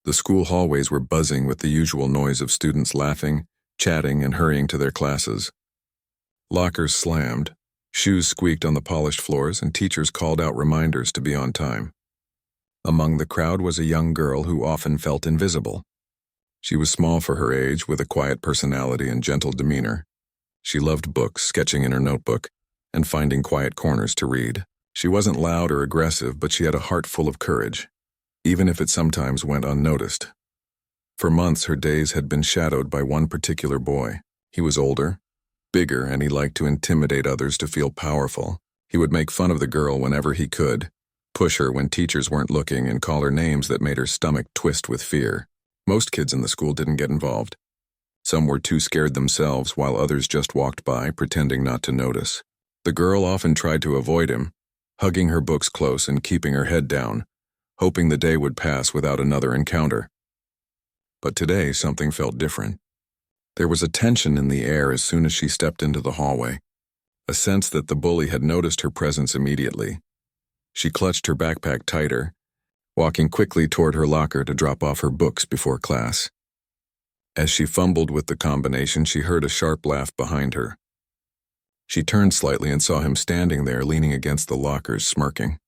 The school hallways were buzzing with the usual noise of students laughing, chatting, and hurrying to their classes. Lockers slammed, shoes squeaked on the polished floors, and teachers called out reminders to be on time. Among the crowd was a young girl who often felt invisible. She was small for her age, with a quiet personality and gentle demeanor. She loved books, sketching in her notebook, and finding quiet corners to read. She wasn't loud or aggressive, but she had a heart full of courage, even if it sometimes went unnoticed. For months, her days had been shadowed by one particular boy. He was older, bigger, and he liked to intimidate others to feel powerful. He would make fun of the girl whenever he could, push her when teachers weren't looking, and call her names that made her stomach twist with fear. Most kids in the school didn't get involved. Some were too scared themselves, while others just walked by, pretending not to notice. The girl often tried to avoid him, hugging her books close and keeping her head down, hoping the day would pass without another encounter. But today, something felt different. There was a tension in the air as soon as she stepped into the hallway, a sense that the bully had noticed her presence immediately. She clutched her backpack tighter, walking quickly toward her locker to drop off her books before class. As she fumbled with the combination, she heard a sharp laugh behind her. She turned slightly and saw him standing there, leaning against the lockers, smirking.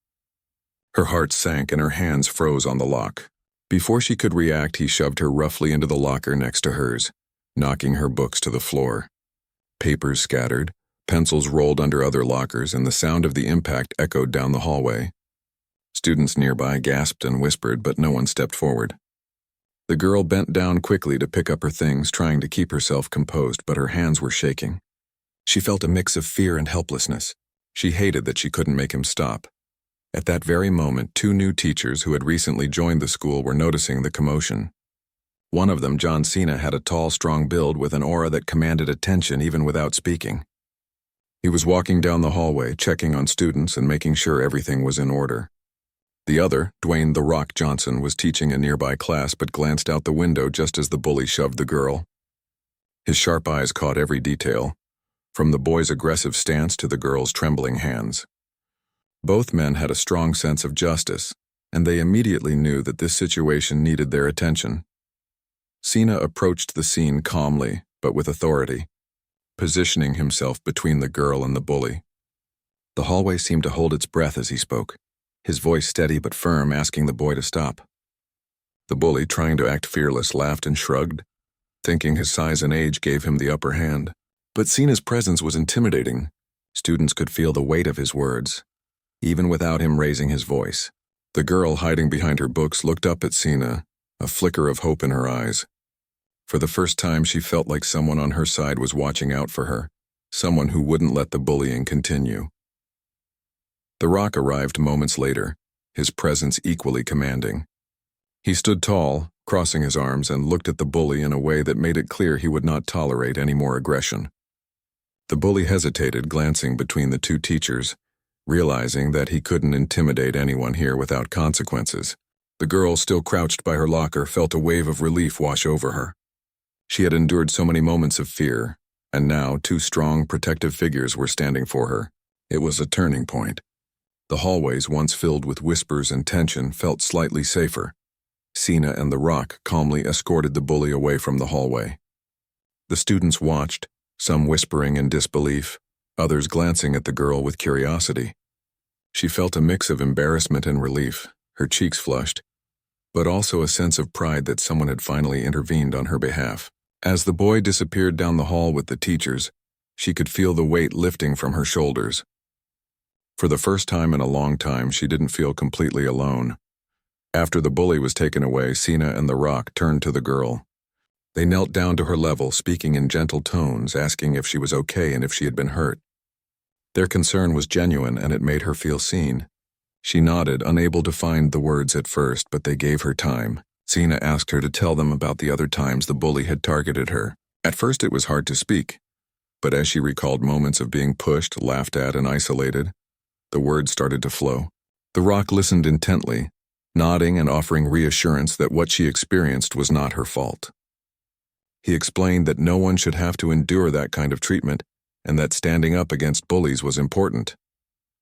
Her heart sank and her hands froze on the lock. Before she could react, he shoved her roughly into the locker next to hers, knocking her books to the floor. Papers scattered, pencils rolled under other lockers, and the sound of the impact echoed down the hallway. Students nearby gasped and whispered, but no one stepped forward. The girl bent down quickly to pick up her things, trying to keep herself composed, but her hands were shaking. She felt a mix of fear and helplessness. She hated that she couldn't make him stop. At that very moment, two new teachers who had recently joined the school were noticing the commotion. One of them, John Cena, had a tall, strong build with an aura that commanded attention even without speaking. He was walking down the hallway, checking on students and making sure everything was in order. The other, Dwayne "The Rock" Johnson, was teaching a nearby class but glanced out the window just as the bully shoved the girl. His sharp eyes caught every detail, from the boy's aggressive stance to the girl's trembling hands. Both men had a strong sense of justice, and they immediately knew that this situation needed their attention. Cena approached the scene calmly, but with authority, positioning himself between the girl and the bully. The hallway seemed to hold its breath as he spoke, his voice steady but firm, asking the boy to stop. The bully, trying to act fearless, laughed and shrugged, thinking his size and age gave him the upper hand. But Cena's presence was intimidating. Students could feel the weight of his words, even without him raising his voice. The girl, hiding behind her books, looked up at Cena, a flicker of hope in her eyes. For the first time, she felt like someone on her side was watching out for her, someone who wouldn't let the bullying continue. The Rock arrived moments later, his presence equally commanding. He stood tall, crossing his arms, and looked at the bully in a way that made it clear he would not tolerate any more aggression. The bully hesitated, glancing between the two teachers, realizing that he couldn't intimidate anyone here without consequences. The girl, still crouched by her locker, felt a wave of relief wash over her. She had endured so many moments of fear, and now two strong, protective figures were standing for her. It was a turning point. The hallways, once filled with whispers and tension, felt slightly safer. Cena and The Rock calmly escorted the bully away from the hallway. The students watched, some whispering in disbelief, others glancing at the girl with curiosity. She felt a mix of embarrassment and relief, her cheeks flushed, but also a sense of pride that someone had finally intervened on her behalf. As the boy disappeared down the hall with the teachers, she could feel the weight lifting from her shoulders. For the first time in a long time, she didn't feel completely alone. After the bully was taken away, Cena and The Rock turned to the girl. They knelt down to her level, speaking in gentle tones, asking if she was okay and if she had been hurt. Their concern was genuine, and it made her feel seen. She nodded, unable to find the words at first, but they gave her time. Cena asked her to tell them about the other times the bully had targeted her. At first it was hard to speak, but as she recalled moments of being pushed, laughed at, and isolated, the words started to flow. The Rock listened intently, nodding and offering reassurance that what she experienced was not her fault. He explained that no one should have to endure that kind of treatment, and that standing up against bullies was important.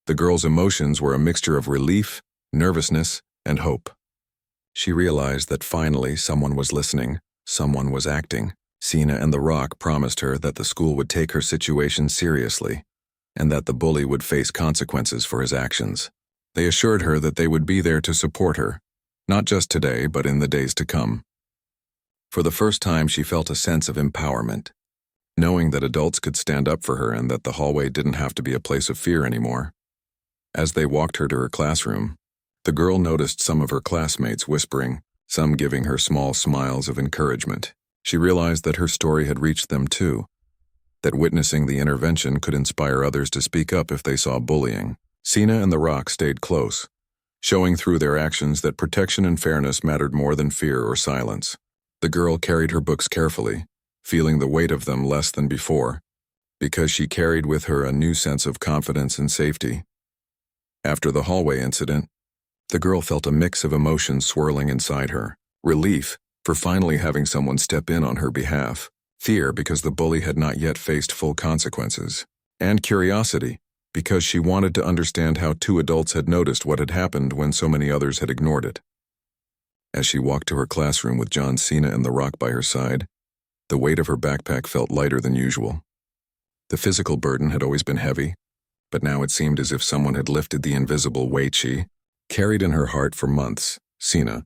The girl's emotions were a mixture of relief, nervousness, and hope. She realized that finally someone was listening, someone was acting. Cena and The Rock promised her that the school would take her situation seriously, and that the bully would face consequences for his actions. They assured her that they would be there to support her, not just today, but in the days to come. For the first time, she felt a sense of empowerment, knowing that adults could stand up for her and that the hallway didn't have to be a place of fear anymore. As they walked her to her classroom, the girl noticed some of her classmates whispering, some giving her small smiles of encouragement. She realized that her story had reached them too, that witnessing the intervention could inspire others to speak up if they saw bullying. Cena and The Rock stayed close, showing through their actions that protection and fairness mattered more than fear or silence. The girl carried her books carefully, feeling the weight of them less than before, because she carried with her a new sense of confidence and safety. After the hallway incident, the girl felt a mix of emotions swirling inside her. Relief for finally having someone step in on her behalf, fear because the bully had not yet faced full consequences, and curiosity because she wanted to understand how two adults had noticed what had happened when so many others had ignored it. As she walked to her classroom with John Cena and The Rock by her side, the weight of her backpack felt lighter than usual. The physical burden had always been heavy, but now it seemed as if someone had lifted the invisible weight she carried in her heart for months. Cena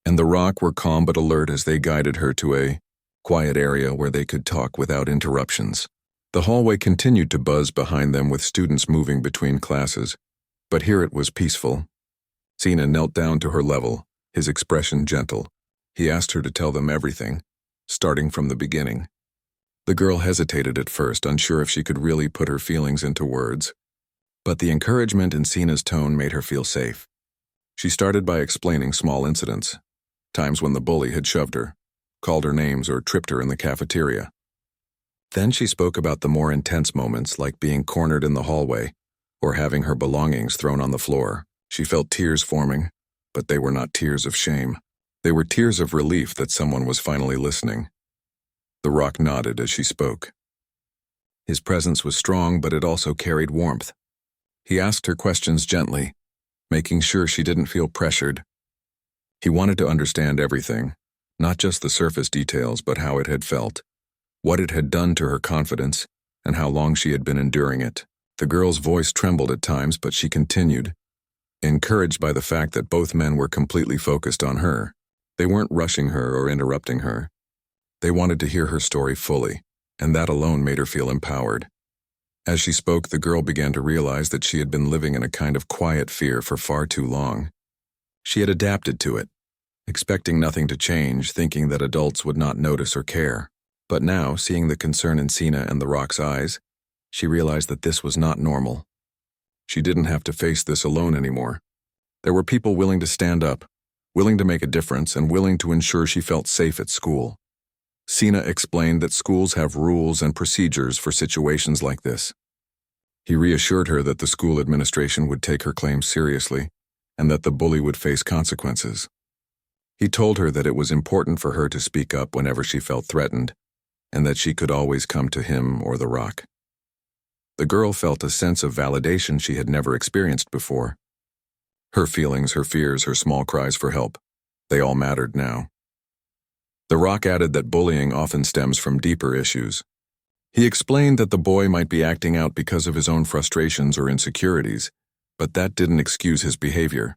and The Rock were calm but alert as they guided her to a quiet area where they could talk without interruptions. The hallway continued to buzz behind them with students moving between classes, but here it was peaceful. Cena knelt down to her level, his expression gentle. He asked her to tell them everything, starting from the beginning. The girl hesitated at first, unsure if she could really put her feelings into words, but the encouragement in Cena's tone made her feel safe. She started by explaining small incidents, times when the bully had shoved her, called her names, or tripped her in the cafeteria. Then she spoke about the more intense moments, like being cornered in the hallway or having her belongings thrown on the floor. She felt tears forming, but they were not tears of shame. They were tears of relief that someone was finally listening. The Rock nodded as she spoke. His presence was strong, but it also carried warmth. He asked her questions gently, making sure she didn't feel pressured. He wanted to understand everything, not just the surface details, but how it had felt, what it had done to her confidence, and how long she had been enduring it. The girl's voice trembled at times, but she continued, encouraged by the fact that both men were completely focused on her. They weren't rushing her or interrupting her. They wanted to hear her story fully, and that alone made her feel empowered. As she spoke, the girl began to realize that she had been living in a kind of quiet fear for far too long. She had adapted to it, expecting nothing to change, thinking that adults would not notice or care. But now, seeing the concern in Cena and The Rock's eyes, she realized that this was not normal. She didn't have to face this alone anymore. There were people willing to stand up, willing to make a difference, and willing to ensure she felt safe at school. Cena explained that schools have rules and procedures for situations like this. He reassured her that the school administration would take her claims seriously, and that the bully would face consequences. He told her that it was important for her to speak up whenever she felt threatened, and that she could always come to him or The Rock. The girl felt a sense of validation she had never experienced before. Her feelings, her fears, her small cries for help, they all mattered now. The Rock added that bullying often stems from deeper issues. He explained that the boy might be acting out because of his own frustrations or insecurities, but that didn't excuse his behavior.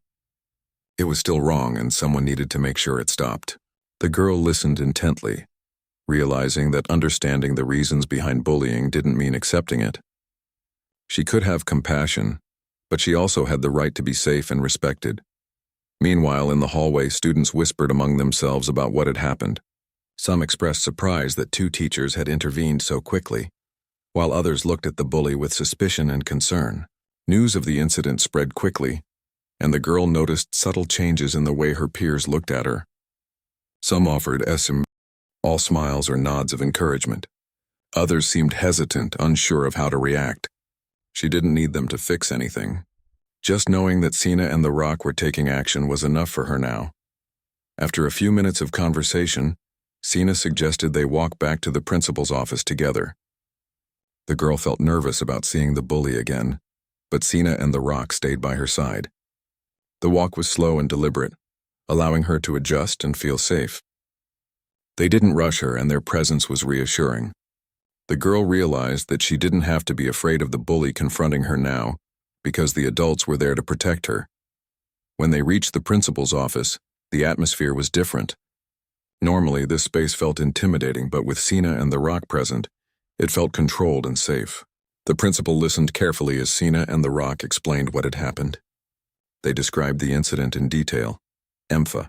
It was still wrong, and someone needed to make sure it stopped. The girl listened intently, realizing that understanding the reasons behind bullying didn't mean accepting it. She could have compassion, but she also had the right to be safe and respected. Meanwhile, in the hallway, students whispered among themselves about what had happened. Some expressed surprise that two teachers had intervened so quickly, while others looked at the bully with suspicion and concern. News of the incident spread quickly, and the girl noticed subtle changes in the way her peers looked at her. Some offered all smiles or nods of encouragement. Others seemed hesitant, unsure of how to react. She didn't need them to fix anything. Just knowing that Cena and The Rock were taking action was enough for her now. After a few minutes of conversation, Cena suggested they walk back to the principal's office together. The girl felt nervous about seeing the bully again, but Cena and The Rock stayed by her side. The walk was slow and deliberate, allowing her to adjust and feel safe. They didn't rush her, and their presence was reassuring. The girl realized that she didn't have to be afraid of the bully confronting her now, because the adults were there to protect her. When they reached the principal's office, the atmosphere was different. Normally, this space felt intimidating, but with Cena and the Rock present, it felt controlled and safe. The principal listened carefully as Cena and the Rock explained what had happened. They described the incident in detail. Empha.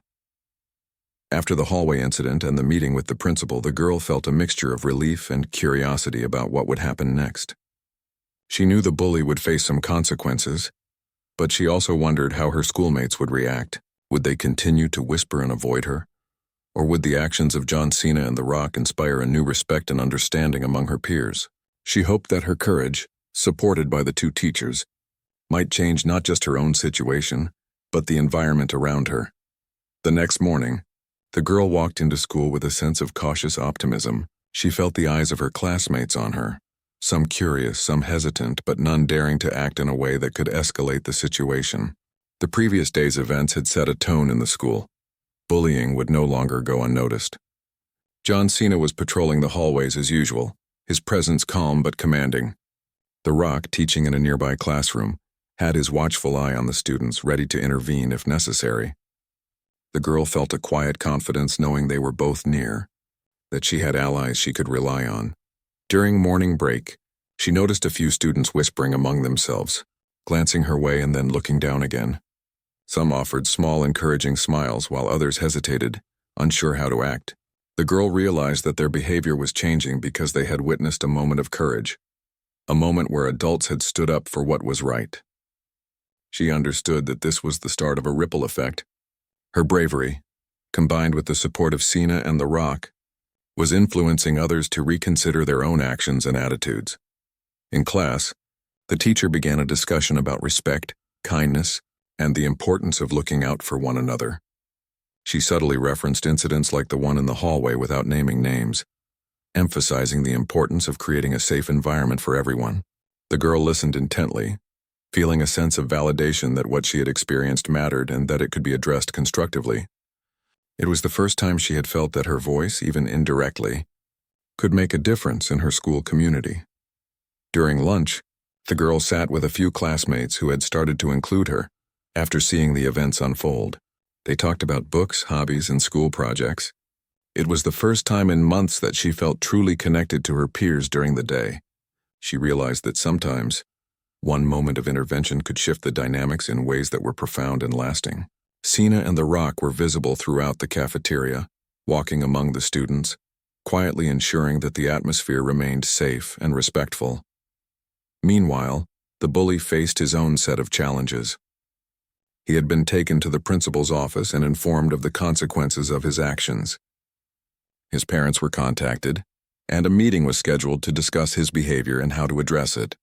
After the hallway incident and the meeting with the principal, the girl felt a mixture of relief and curiosity about what would happen next. She knew the bully would face some consequences, but she also wondered how her schoolmates would react. Would they continue to whisper and avoid her? Or would the actions of John Cena and the Rock inspire a new respect and understanding among her peers? She hoped that her courage, supported by the two teachers, might change not just her own situation, but the environment around her. The next morning, the girl walked into school with a sense of cautious optimism. She felt the eyes of her classmates on her, some curious, some hesitant, but none daring to act in a way that could escalate the situation. The previous day's events had set a tone in the school. Bullying would no longer go unnoticed. John Cena was patrolling the hallways as usual, his presence calm but commanding. The Rock, teaching in a nearby classroom, had his watchful eye on the students, ready to intervene if necessary. The girl felt a quiet confidence knowing they were both near, that she had allies she could rely on. During morning break, she noticed a few students whispering among themselves, glancing her way and then looking down again. Some offered small, encouraging smiles while others hesitated, unsure how to act. The girl realized that their behavior was changing because they had witnessed a moment of courage, a moment where adults had stood up for what was right. She understood that this was the start of a ripple effect. Her bravery, combined with the support of Cena and the Rock, was influencing others to reconsider their own actions and attitudes. In class, the teacher began a discussion about respect, kindness, and the importance of looking out for one another. She subtly referenced incidents like the one in the hallway without naming names, emphasizing the importance of creating a safe environment for everyone. The girl listened intently, feeling a sense of validation that what she had experienced mattered and that it could be addressed constructively. It was the first time she had felt that her voice, even indirectly, could make a difference in her school community. During lunch, the girl sat with a few classmates who had started to include her after seeing the events unfold. They talked about books, hobbies, and school projects. It was the first time in months that she felt truly connected to her peers during the day. She realized that sometimes, one moment of intervention could shift the dynamics in ways that were profound and lasting. Cena and the Rock were visible throughout the cafeteria, walking among the students, quietly ensuring that the atmosphere remained safe and respectful. Meanwhile, the bully faced his own set of challenges. He had been taken to the principal's office and informed of the consequences of his actions. His parents were contacted, and a meeting was scheduled to discuss his behavior and how to address it.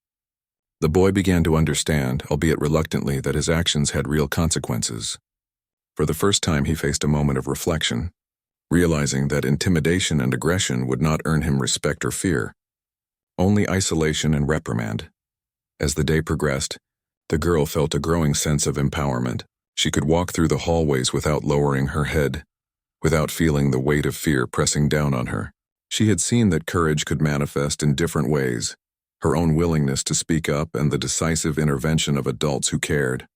The boy began to understand, albeit reluctantly, that his actions had real consequences. For the first time, he faced a moment of reflection, realizing that intimidation and aggression would not earn him respect or fear, only isolation and reprimand. As the day progressed, the girl felt a growing sense of empowerment. She could walk through the hallways without lowering her head, without feeling the weight of fear pressing down on her. She had seen that courage could manifest in different ways, her own willingness to speak up and the decisive intervention of adults who cared.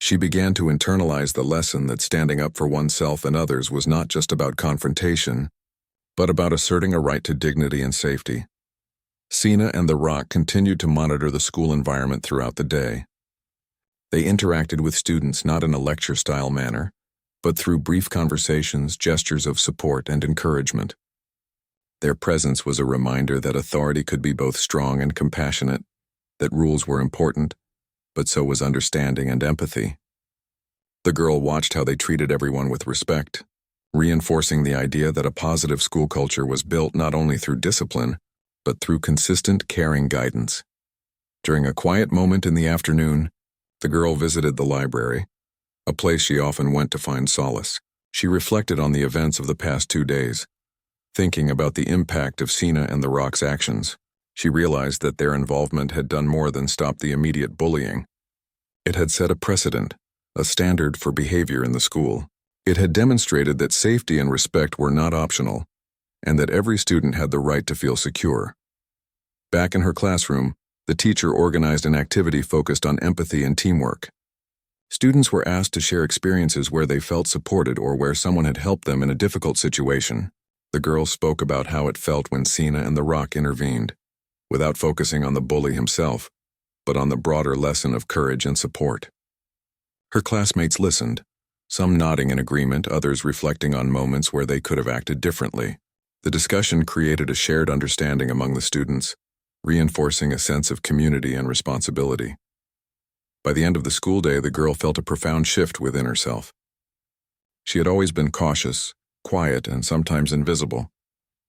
She began to internalize the lesson that standing up for oneself and others was not just about confrontation, but about asserting a right to dignity and safety. Cena and the Rock continued to monitor the school environment throughout the day. They interacted with students not in a lecture-style manner, but through brief conversations, gestures of support, and encouragement. Their presence was a reminder that authority could be both strong and compassionate, that rules were important, but so was understanding and empathy. The girl watched how they treated everyone with respect, reinforcing the idea that a positive school culture was built not only through discipline, but through consistent, caring guidance. During a quiet moment in the afternoon, the girl visited the library, a place she often went to find solace. She reflected on the events of the past 2 days, thinking about the impact of Cena and the Rock's actions. She realized that their involvement had done more than stop the immediate bullying. It had set a precedent, a standard for behavior in the school. It had demonstrated that safety and respect were not optional, and that every student had the right to feel secure. Back in her classroom, the teacher organized an activity focused on empathy and teamwork. Students were asked to share experiences where they felt supported or where someone had helped them in a difficult situation. The girls spoke about how it felt when Cena and The Rock intervened, without focusing on the bully himself, but on the broader lesson of courage and support. Her classmates listened, some nodding in agreement, others reflecting on moments where they could have acted differently. The discussion created a shared understanding among the students, reinforcing a sense of community and responsibility. By the end of the school day, the girl felt a profound shift within herself. She had always been cautious, quiet, and sometimes invisible,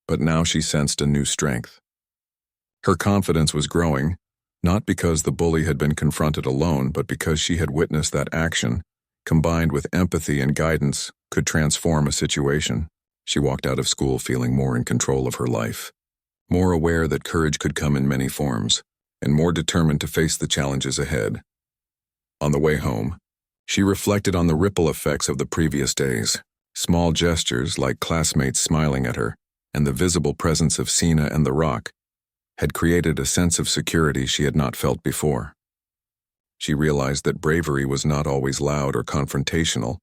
but now she sensed a new strength. Her confidence was growing, not because the bully had been confronted alone, but because she had witnessed that action, combined with empathy and guidance, could transform a situation. She walked out of school feeling more in control of her life, more aware that courage could come in many forms, and more determined to face the challenges ahead. On the way home, she reflected on the ripple effects of the previous days. Small gestures like classmates smiling at her and the visible presence of Cena and The Rock had created a sense of security she had not felt before. She realized that bravery was not always loud or confrontational.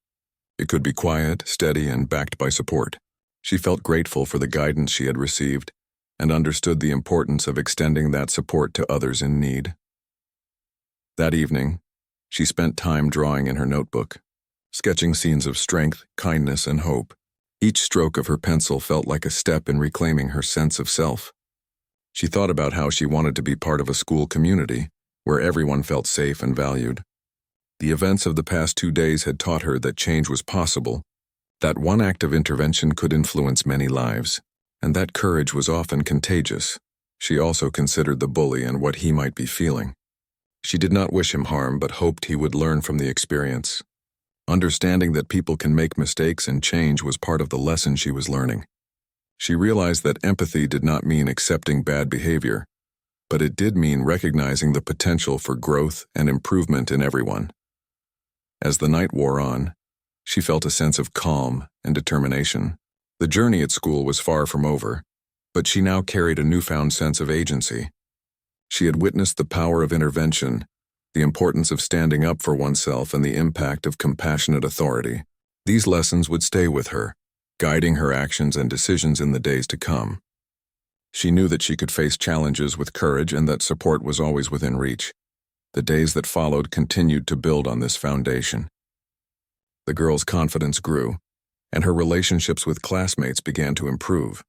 It could be quiet, steady, and backed by support. She felt grateful for the guidance she had received and understood the importance of extending that support to others in need. That evening, she spent time drawing in her notebook, sketching scenes of strength, kindness, and hope. Each stroke of her pencil felt like a step in reclaiming her sense of self. She thought about how she wanted to be part of a school community where everyone felt safe and valued. The events of the past 2 days had taught her that change was possible, that one act of intervention could influence many lives, and that courage was often contagious. She also considered the bully and what he might be feeling. She did not wish him harm, but hoped he would learn from the experience. Understanding that people can make mistakes and change was part of the lesson she was learning. She realized that empathy did not mean accepting bad behavior, but it did mean recognizing the potential for growth and improvement in everyone. As the night wore on, she felt a sense of calm and determination. The journey at school was far from over, but she now carried a newfound sense of agency. She had witnessed the power of intervention, the importance of standing up for oneself, and the impact of compassionate authority. These lessons would stay with her, guiding her actions and decisions in the days to come. She knew that she could face challenges with courage and that support was always within reach. The days that followed continued to build on this foundation. The girl's confidence grew, and her relationships with classmates began to improve.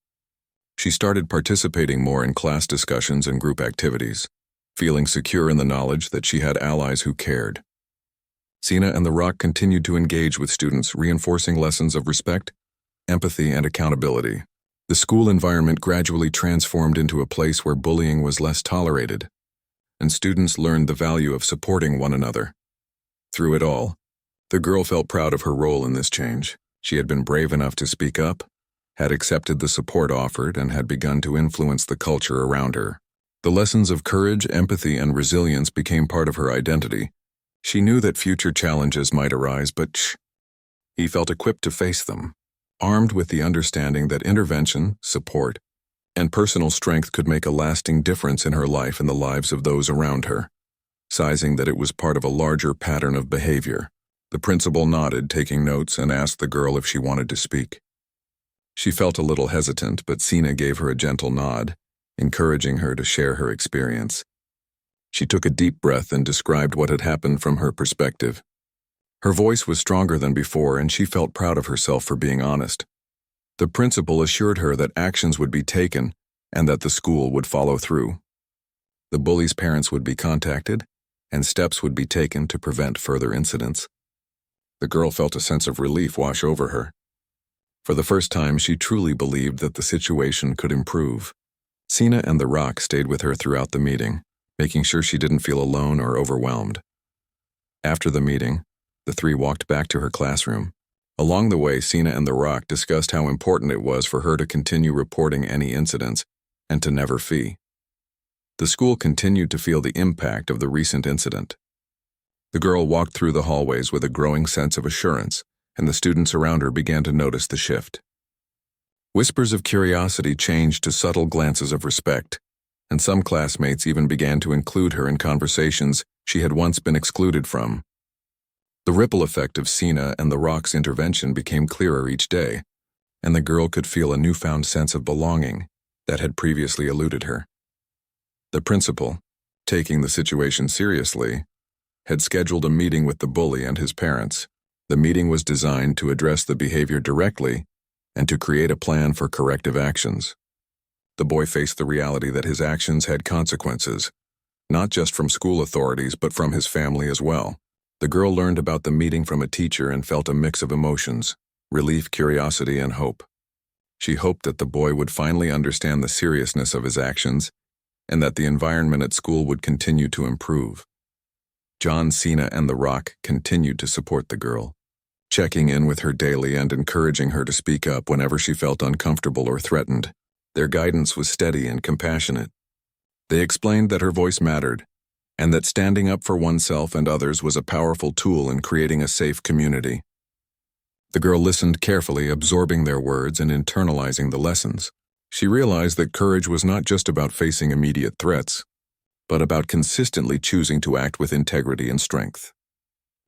She started participating more in class discussions and group activities, feeling secure in the knowledge that she had allies who cared. Cena and The Rock continued to engage with students, reinforcing lessons of respect, empathy, and accountability. The school environment gradually transformed into a place where bullying was less tolerated, and students learned the value of supporting one another. Through it all, the girl felt proud of her role in this change. She had been brave enough to speak up, had accepted the support offered, and had begun to influence the culture around her. The lessons of courage, empathy, and resilience became part of her identity. She knew that future challenges might arise, but he felt equipped to face them, armed with the understanding that intervention, support, and personal strength could make a lasting difference in her life and the lives of those around her. Sizing that it was part of a larger pattern of behavior, the principal nodded, taking notes, and asked the girl if she wanted to speak. She felt a little hesitant, but Cena gave her a gentle nod, encouraging her to share her experience. She took a deep breath and described what had happened from her perspective. Her voice was stronger than before, and she felt proud of herself for being honest. The principal assured her that actions would be taken and that the school would follow through. The bully's parents would be contacted, and steps would be taken to prevent further incidents. The girl felt a sense of relief wash over her. For the first time, she truly believed that the situation could improve. Cena and The Rock stayed with her throughout the meeting, making sure she didn't feel alone or overwhelmed. After the meeting, the three walked back to her classroom. Along the way, Cena and The Rock discussed how important it was for her to continue reporting any incidents and to never fee. The school continued to feel the impact of the recent incident. The girl walked through the hallways with a growing sense of assurance, and the students around her began to notice the shift. Whispers of curiosity changed to subtle glances of respect, and some classmates even began to include her in conversations she had once been excluded from. The ripple effect of Cena and the Rock's intervention became clearer each day, and the girl could feel a newfound sense of belonging that had previously eluded her. The principal, taking the situation seriously, had scheduled a meeting with the bully and his parents. The meeting was designed to address the behavior directly and to create a plan for corrective actions. The boy faced the reality that his actions had consequences, not just from school authorities but from his family as well. The girl learned about the meeting from a teacher and felt a mix of emotions: relief, curiosity, and hope. She hoped that the boy would finally understand the seriousness of his actions and that the environment at school would continue to improve. John Cena and The Rock continued to support the girl, checking in with her daily and encouraging her to speak up whenever she felt uncomfortable or threatened. Their guidance was steady and compassionate. They explained that her voice mattered, and that standing up for oneself and others was a powerful tool in creating a safe community. The girl listened carefully, absorbing their words and internalizing the lessons. She realized that courage was not just about facing immediate threats, but about consistently choosing to act with integrity and strength.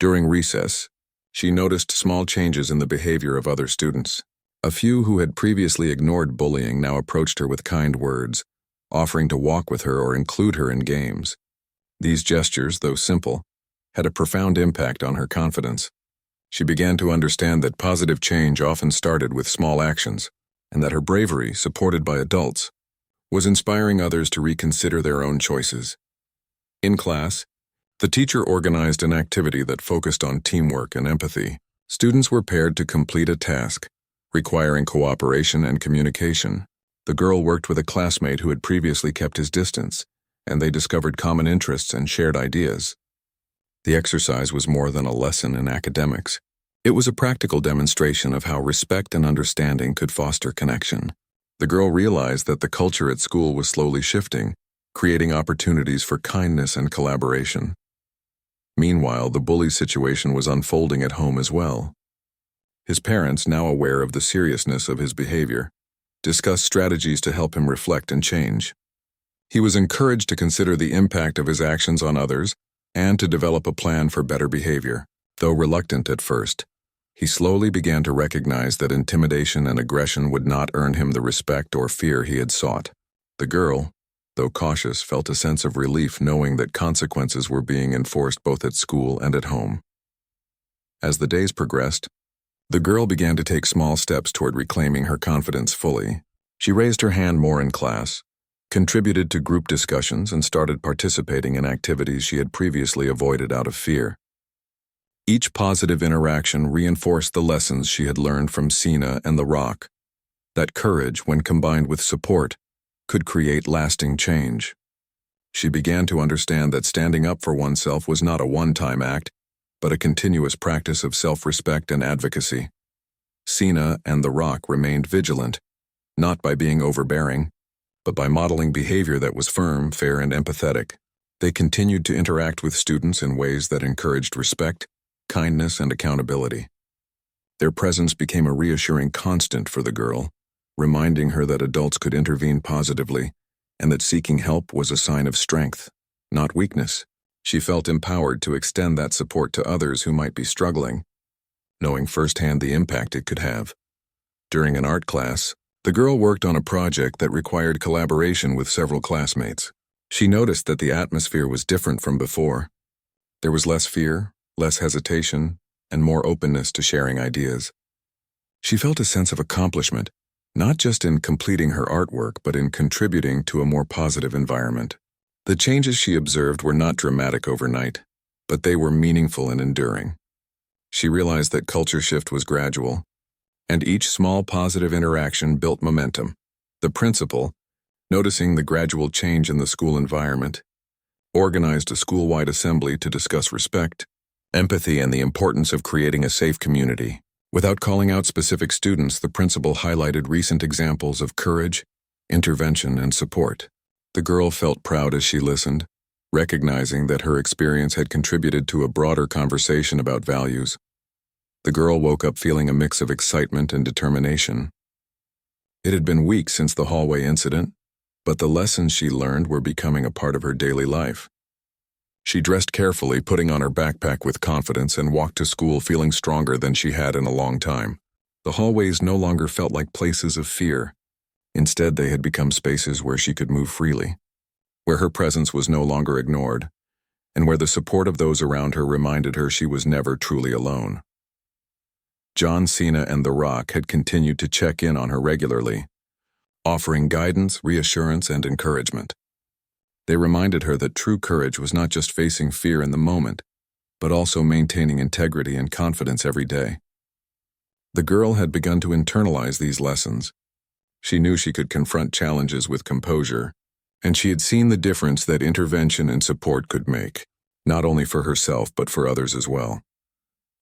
During recess, she noticed small changes in the behavior of other students. A few who had previously ignored bullying now approached her with kind words, offering to walk with her or include her in games. These gestures, though simple, had a profound impact on her confidence. She began to understand that positive change often started with small actions, and that her bravery, supported by adults, was inspiring others to reconsider their own choices. In class, the teacher organized an activity that focused on teamwork and empathy. Students were paired to complete a task, requiring cooperation and communication. The girl worked with a classmate who had previously kept his distance, and they discovered common interests and shared ideas. The exercise was more than a lesson in academics. It was a practical demonstration of how respect and understanding could foster connection. The girl realized that the culture at school was slowly shifting, creating opportunities for kindness and collaboration. Meanwhile, the bully's situation was unfolding at home as well. His parents, now aware of the seriousness of his behavior, discussed strategies to help him reflect and change. He was encouraged to consider the impact of his actions on others and to develop a plan for better behavior. Though reluctant at first, he slowly began to recognize that intimidation and aggression would not earn him the respect or fear he had sought. The girl, though cautious, felt a sense of relief knowing that consequences were being enforced both at school and at home. As the days progressed, the girl began to take small steps toward reclaiming her confidence fully. She raised her hand more in class, contributed to group discussions, and started participating in activities she had previously avoided out of fear. Each positive interaction reinforced the lessons she had learned from Cena and The Rock, that courage, when combined with support, could create lasting change. She began to understand that standing up for oneself was not a one-time act, but a continuous practice of self-respect and advocacy. Cena and The Rock remained vigilant, not by being overbearing, but by modeling behavior that was firm, fair, and empathetic. They continued to interact with students in ways that encouraged respect, kindness, and accountability. Their presence became a reassuring constant for the girl, reminding her that adults could intervene positively and that seeking help was a sign of strength, not weakness. She felt empowered to extend that support to others who might be struggling, knowing firsthand the impact it could have. During an art class, the girl worked on a project that required collaboration with several classmates. She noticed that the atmosphere was different from before. There was less fear, less hesitation, and more openness to sharing ideas. She felt a sense of accomplishment, not just in completing her artwork, but in contributing to a more positive environment. The changes she observed were not dramatic overnight, but they were meaningful and enduring. She realized that culture shift was gradual, and each small positive interaction built momentum. The principal, noticing the gradual change in the school environment, organized a school-wide assembly to discuss respect, empathy, and the importance of creating a safe community. Without calling out specific students, the principal highlighted recent examples of courage, intervention, and support. The girl felt proud as she listened, recognizing that her experience had contributed to a broader conversation about values. The girl woke up feeling a mix of excitement and determination. It had been weeks since the hallway incident, but the lessons she learned were becoming a part of her daily life. She dressed carefully, putting on her backpack with confidence, and walked to school feeling stronger than she had in a long time. The hallways no longer felt like places of fear. Instead, they had become spaces where she could move freely, where her presence was no longer ignored, and where the support of those around her reminded her she was never truly alone. John Cena and The Rock had continued to check in on her regularly, offering guidance, reassurance, and encouragement. They reminded her that true courage was not just facing fear in the moment, but also maintaining integrity and confidence every day. The girl had begun to internalize these lessons. She knew she could confront challenges with composure, and she had seen the difference that intervention and support could make, not only for herself but for others as well.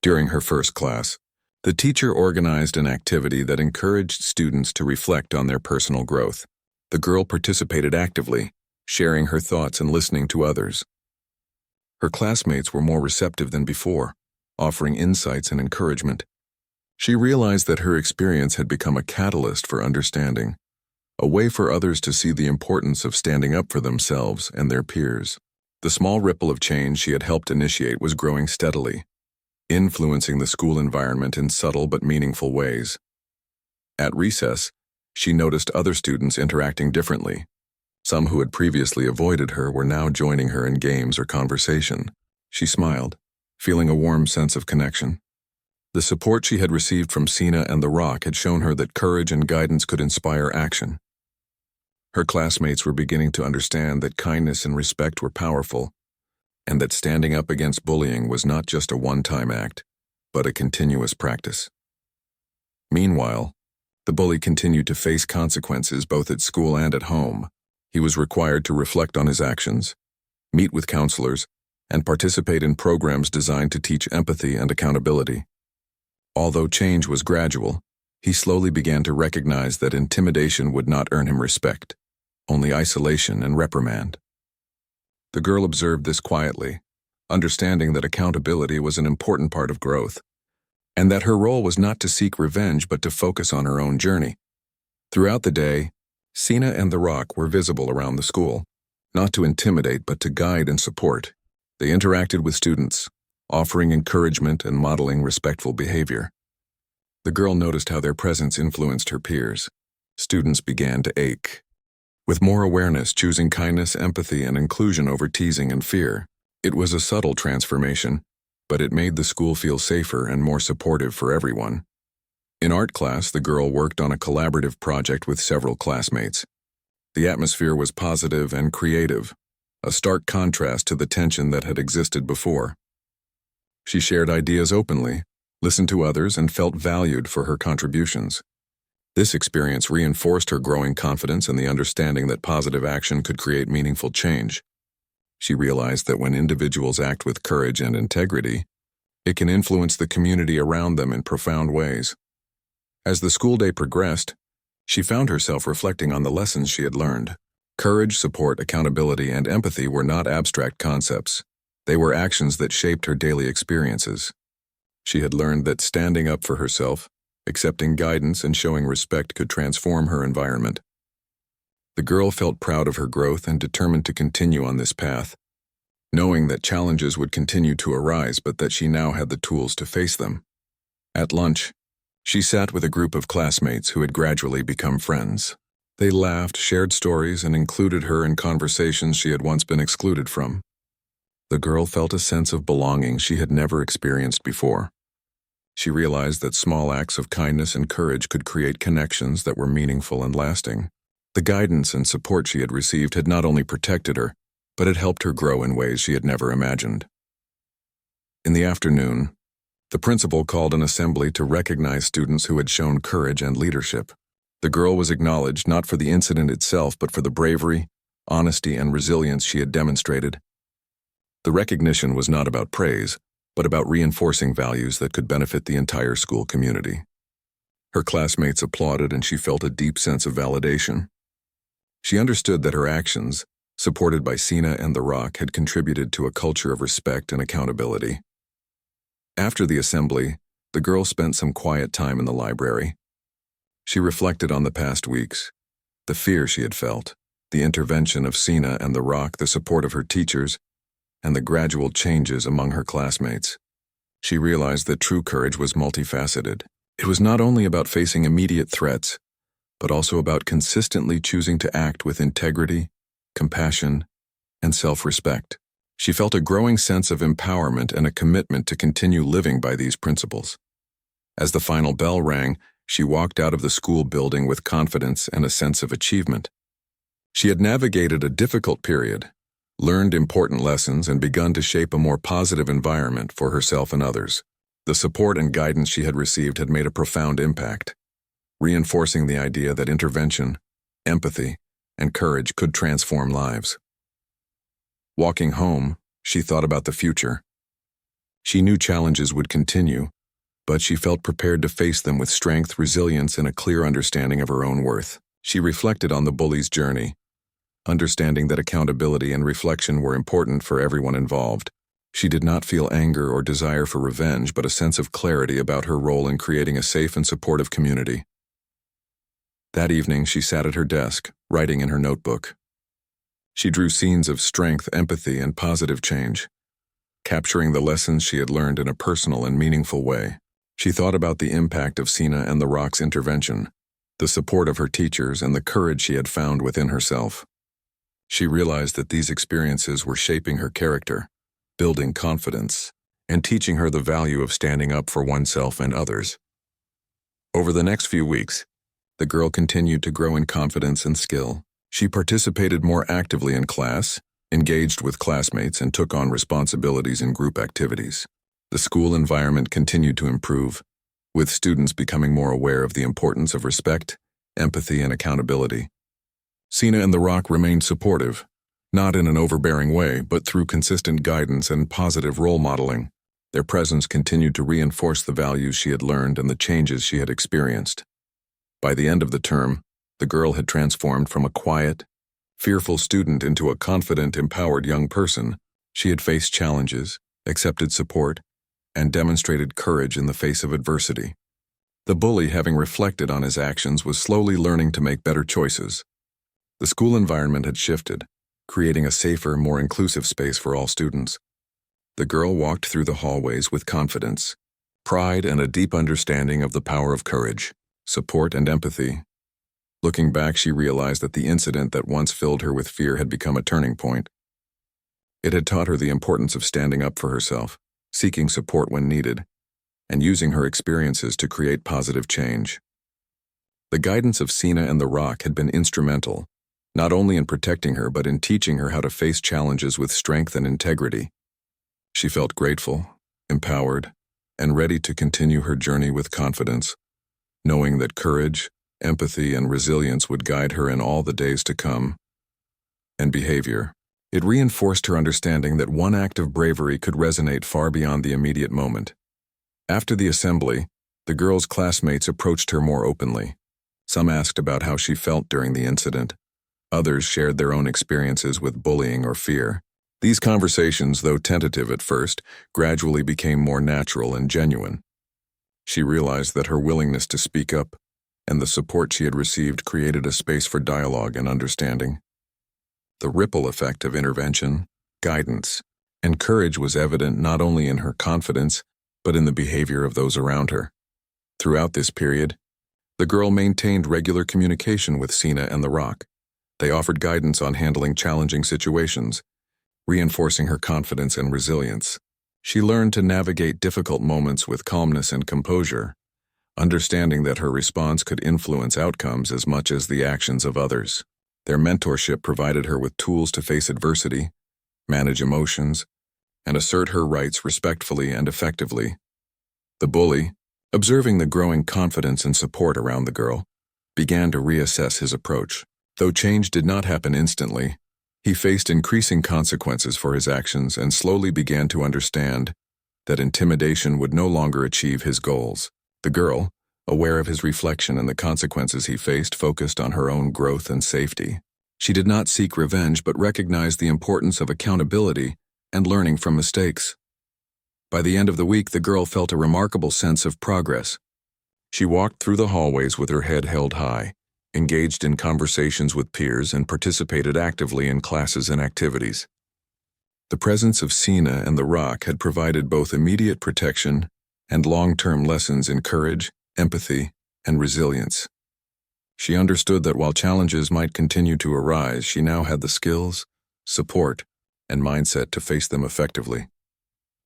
During her first class, the teacher organized an activity that encouraged students to reflect on their personal growth. The girl participated actively, sharing her thoughts and listening to others. Her classmates were more receptive than before, offering insights and encouragement. She realized that her experience had become a catalyst for understanding, a way for others to see the importance of standing up for themselves and their peers. The small ripple of change she had helped initiate was growing steadily, influencing the school environment in subtle but meaningful ways. At recess, she noticed other students interacting differently. Some who had previously avoided her were now joining her in games or conversation. She smiled, feeling a warm sense of connection. The support she had received from Cena and The Rock had shown her that courage and guidance could inspire action. Her classmates were beginning to understand that kindness and respect were powerful, and that standing up against bullying was not just a one-time act, but a continuous practice. Meanwhile, the bully continued to face consequences both at school and at home. He was required to reflect on his actions, meet with counselors, and participate in programs designed to teach empathy and accountability. Although change was gradual, he slowly began to recognize that intimidation would not earn him respect, only isolation and reprimand. The girl observed this quietly, understanding that accountability was an important part of growth, and that her role was not to seek revenge but to focus on her own journey. Throughout the day, Cena and The Rock were visible around the school, not to intimidate but to guide and support. They interacted with students, offering encouragement and modeling respectful behavior. The girl noticed how their presence influenced her peers. Students began to ache, with more awareness choosing kindness, empathy, and inclusion over teasing and fear. It was a subtle transformation, but it made the school feel safer and more supportive for everyone. In art class, the girl worked on a collaborative project with several classmates. The atmosphere was positive and creative, a stark contrast to the tension that had existed before. She shared ideas openly, listened to others, and felt valued for her contributions. This experience reinforced her growing confidence and the understanding that positive action could create meaningful change. She realized that when individuals act with courage and integrity, it can influence the community around them in profound ways. As the school day progressed, she found herself reflecting on the lessons she had learned. Courage, support, accountability, and empathy were not abstract concepts. They were actions that shaped her daily experiences. She had learned that standing up for herself, accepting guidance, and showing respect could transform her environment. The girl felt proud of her growth and determined to continue on this path, knowing that challenges would continue to arise but that she now had the tools to face them. At lunch, she sat with a group of classmates who had gradually become friends. They laughed, shared stories, and included her in conversations she had once been excluded from. The girl felt a sense of belonging she had never experienced before. She realized that small acts of kindness and courage could create connections that were meaningful and lasting. The guidance and support she had received had not only protected her, but had helped her grow in ways she had never imagined. In the afternoon, the principal called an assembly to recognize students who had shown courage and leadership. The girl was acknowledged not for the incident itself, but for the bravery, honesty, and resilience she had demonstrated. The recognition was not about praise, but about reinforcing values that could benefit the entire school community. Her classmates applauded, and she felt a deep sense of validation. She understood that her actions, supported by Cena and The Rock, had contributed to a culture of respect and accountability. After the assembly, The girl spent some quiet time in the library. She reflected on the past weeks, the fear she had felt, the intervention of Cena and the Rock, the support of her teachers, and the gradual changes among her classmates. She realized that true courage was multifaceted. It was not only about facing immediate threats, but also about consistently choosing to act with integrity, compassion, and self-respect. She felt a growing sense of empowerment and a commitment to continue living by these principles. As the final bell rang, she walked out of the school building with confidence and a sense of achievement. She had navigated a difficult period, learned important lessons, and begun to shape a more positive environment for herself and others. The support and guidance she had received had made a profound impact, reinforcing the idea that intervention, empathy, and courage could transform lives. Walking home, she thought about the future. She knew challenges would continue, but she felt prepared to face them with strength, resilience, and a clear understanding of her own worth. She reflected on the bully's journey, understanding that accountability and reflection were important for everyone involved. She did not feel anger or desire for revenge, but a sense of clarity about her role in creating a safe and supportive community. That evening, she sat at her desk, writing in her notebook. She drew scenes of strength, empathy, and positive change, capturing the lessons she had learned in a personal and meaningful way. She thought about the impact of Cena and the Rock's intervention, the support of her teachers, and the courage she had found within herself. She realized that these experiences were shaping her character, building confidence, and teaching her the value of standing up for oneself and others. Over the next few weeks, the girl continued to grow in confidence and skill. She participated more actively in class, engaged with classmates, and took on responsibilities in group activities. The school environment continued to improve, with students becoming more aware of the importance of respect, empathy, and accountability. Cena and the Rock remained supportive, not in an overbearing way, but through consistent guidance and positive role modeling. Their presence continued to reinforce the values she had learned and the changes she had experienced. By the end of the term, the girl had transformed from a quiet, fearful student into a confident, empowered young person. She had faced challenges, accepted support, and demonstrated courage in the face of adversity. The bully, having reflected on his actions, was slowly learning to make better choices. The school environment had shifted, creating a safer, more inclusive space for all students. The girl walked through the hallways with confidence, pride, and a deep understanding of the power of courage, support, and empathy. Looking back, she realized that the incident that once filled her with fear had become a turning point. It had taught her the importance of standing up for herself, seeking support when needed, and using her experiences to create positive change. The guidance of Cena and the Rock had been instrumental, not only in protecting her but in teaching her how to face challenges with strength and integrity. She felt grateful, empowered, and ready to continue her journey with confidence, knowing that courage, empathy, and resilience would guide her in all the days to come. And behavior. It reinforced her understanding that one act of bravery could resonate far beyond the immediate moment. After the assembly, the girl's classmates approached her more openly. Some asked about how she felt during the incident. Others shared their own experiences with bullying or fear. These conversations, though tentative at first, gradually became more natural and genuine. She realized that her willingness to speak up and the support she had received created a space for dialogue and understanding. The ripple effect of intervention, guidance, and courage was evident not only in her confidence, but in the behavior of those around her. Throughout this period, the girl maintained regular communication with Cena and the Rock. They offered guidance on handling challenging situations, reinforcing her confidence and resilience. She learned to navigate difficult moments with calmness and composure, understanding that her response could influence outcomes as much as the actions of others. Their mentorship provided her with tools to face adversity, manage emotions, and assert her rights respectfully and effectively. The bully, observing the growing confidence and support around the girl, began to reassess his approach. Though change did not happen instantly, he faced increasing consequences for his actions and slowly began to understand that intimidation would no longer achieve his goals. The girl, aware of his reflection and the consequences he faced, focused on her own growth and safety. She did not seek revenge but recognized the importance of accountability and learning from mistakes. By the end of the week, the girl felt a remarkable sense of progress. She walked through the hallways with her head held high, engaged in conversations with peers, and participated actively in classes and activities. The presence of Cena and the rock had provided both immediate protection and long-term lessons in courage, empathy, and resilience. She understood that while challenges might continue to arise, she now had the skills, support, and mindset to face them effectively.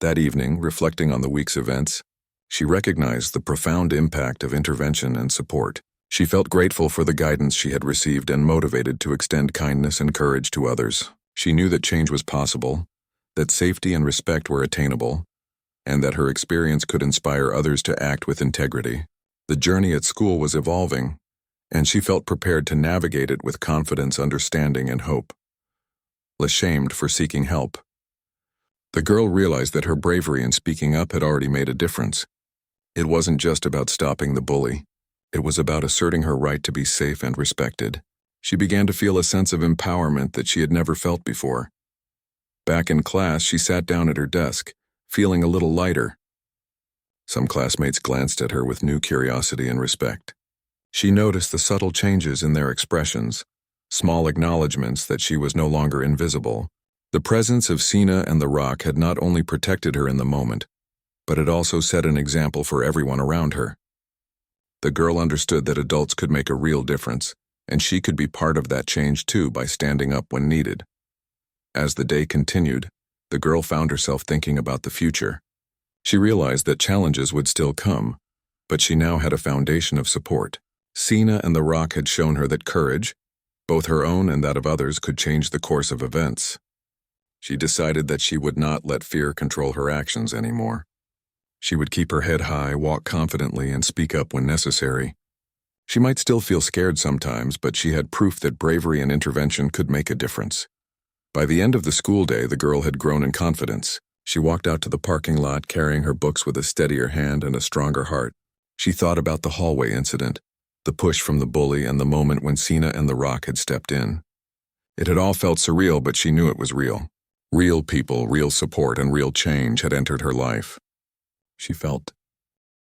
That evening, reflecting on the week's events, she recognized the profound impact of intervention and support. She felt grateful for the guidance she had received and motivated to extend kindness and courage to others. She knew that change was possible, that safety and respect were attainable, and that her experience could inspire others to act with integrity. The journey at school was evolving, and she felt prepared to navigate it with confidence, understanding, and hope. Less shamed for seeking help. The girl realized that her bravery in speaking up had already made a difference. It wasn't just about stopping the bully. It was about asserting her right to be safe and respected. She began to feel a sense of empowerment that she had never felt before. Back in class, she sat down at her desk, feeling a little lighter. Some classmates glanced at her with new curiosity and respect. She noticed the subtle changes in their expressions, small acknowledgments that she was no longer invisible. The presence of Cena and the rock had not only protected her in the moment, but it also set an example for everyone around her. The girl understood that adults could make a real difference, and she could be part of that change too by standing up when needed. As the day continued, the girl found herself thinking about the future. She realized that challenges would still come, but she now had a foundation of support. Cena and the rock had shown her that courage, both her own and that of others, could change the course of events. She decided that she would not let fear control her actions anymore. She would keep her head high, walk confidently, and speak up when necessary. She might still feel scared sometimes, but she had proof that bravery and intervention could make a difference. By the end of the school day, the girl had grown in confidence. She walked out to the parking lot, carrying her books with a steadier hand and a stronger heart. She thought about the hallway incident, the push from the bully, and the moment when Cena and the rock had stepped in. It had all felt surreal, but she knew it was real. Real people, real support, and real change had entered her life. She felt